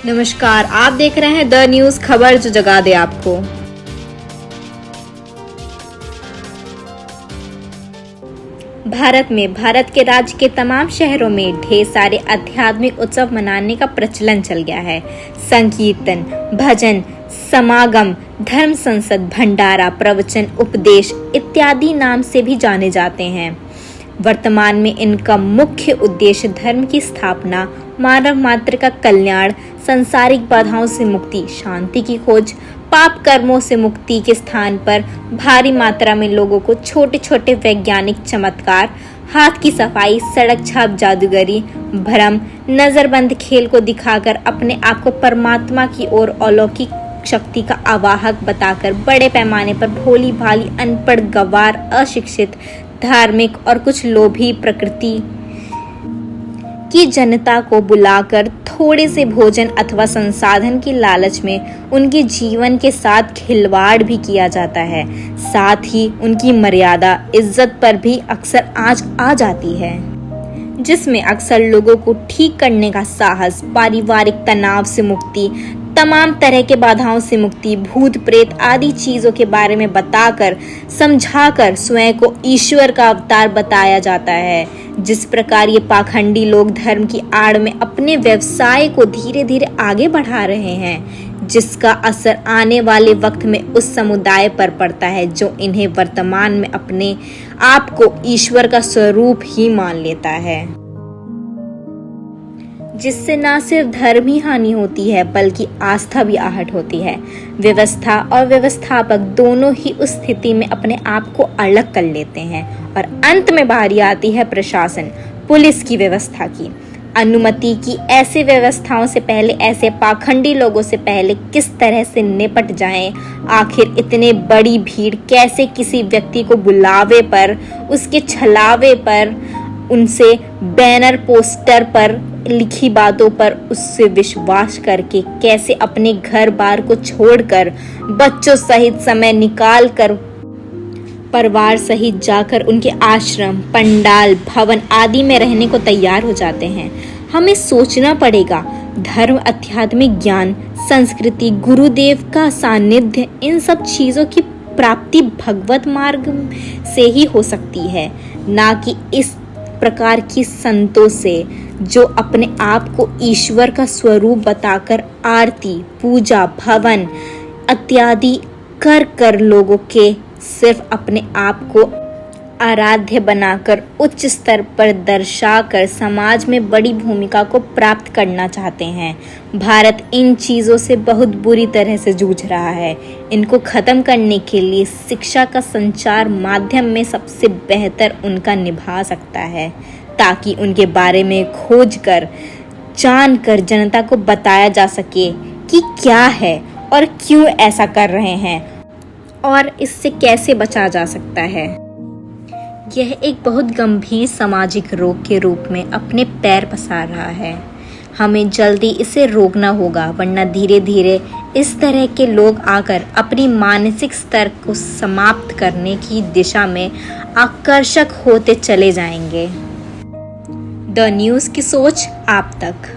नमस्कार, आप देख रहे हैं द न्यूज, खबर जो जगा दे आपको। भारत के राज्य के तमाम शहरों में ढेर सारे आध्यात्मिक उत्सव मनाने का प्रचलन चल गया है। संकीर्तन, भजन समागम, धर्म संसद, भंडारा, प्रवचन, उपदेश इत्यादि नाम से भी जाने जाते हैं। वर्तमान में इनका मुख्य उद्देश्य धर्म की स्थापना, मानव मात्र का कल्याण, सांसारिक बाधाओं से मुक्ति, शांति की खोज, पाप कर्मों से मुक्ति के स्थान पर भारी मात्रा में लोगों को छोटे छोटे वैज्ञानिक चमत्कार, हाथ की सफाई, सड़क छाप जादूगरी, भ्रम, नजरबंद खेल को दिखाकर अपने आप को परमात्मा की ओर अलौकिक शक्ति का आवाहक बताकर बड़े पैमाने पर भोली भाली अनपढ़, गंवार, अशिक्षित, धार्मिक और कुछ लोभी प्रकृति की जनता को बुलाकर थोड़े से भोजन अथवा संसाधन की लालच में उनके जीवन के साथ खिलवाड़ भी किया जाता है। साथ ही उनकी मर्यादा, इज्जत पर भी अक्सर आंच आ जाती है, जिसमें अक्सर लोगों को ठीक करने का साहस, पारिवारिक तनाव से मुक्ति, तमाम तरह के बाधाओं से मुक्ति, भूत प्रेत आदि चीजों के बारे में बताकर समझाकर स्वयं को ईश्वर का अवतार बताया जाता है। जिस प्रकार ये पाखंडी लोग धर्म की आड़ में अपने व्यवसाय को धीरे धीरे आगे बढ़ा रहे हैं, जिसका असर आने वाले वक्त में उस समुदाय पर पड़ता है जो इन्हें वर्तमान में अपने आप को ईश्वर का स्वरूप ही मान लेता है, जिससे न सिर्फ धर्म ही हानि होती है बल्कि आस्था भी आहट होती है। व्यवस्था और व्यवस्थापक दोनों ही उस स्थिति में अपने आप को अलग कर लेते हैं और अंत में बारी आती है प्रशासन, पुलिस की व्यवस्था की अनुमति की ऐसे व्यवस्थाओं से पहले, ऐसे पाखंडी लोगों से पहले किस तरह से निपट जाएं। आखिर इतने बड़ी भीड़ कैसे किसी व्यक्ति को बुलावे पर, उसके छलावे पर, उनसे बैनर पोस्टर पर लिखी बातों पर उससे विश्वास करके कैसे अपने घर बार को छोड़कर बच्चों सहित समय निकाल कर परिवार सहित जाकर उनके आश्रम, पंडाल, भवन आदि में रहने को तैयार हो जाते हैं। हमें सोचना पड़ेगा, धर्म, आध्यात्मिक ज्ञान, संस्कृति, गुरुदेव का सानिध्य, इन सब चीजों की प्राप्ति भगवत मार्ग से ही हो सकती है, ना कि इस प्रकार की संतों से जो अपने आप को ईश्वर का स्वरूप बताकर आरती, पूजा, भवन इत्यादि कर लोगों के सिर्फ अपने आप को आराध्य बनाकर उच्च स्तर पर दर्शाकर समाज में बड़ी भूमिका को प्राप्त करना चाहते हैं। भारत इन चीज़ों से बहुत बुरी तरह से जूझ रहा है। इनको खत्म करने के लिए शिक्षा का संचार माध्यम में सबसे बेहतर उनका निभा सकता है, ताकि उनके बारे में खोज कर, जान कर जनता को बताया जा सके कि क्या है और क्यों ऐसा कर रहे हैं और इससे कैसे बचा जा सकता है। यह एक बहुत गंभीर सामाजिक रोग के रूप में अपने पैर पसार रहा है। हमें जल्दी इसे रोकना होगा, वरना धीरे धीरे इस तरह के लोग आकर अपनी मानसिक स्तर को समाप्त करने की दिशा में आकर्षक होते चले जाएंगे। द न्यूज़ की सोच आप तक।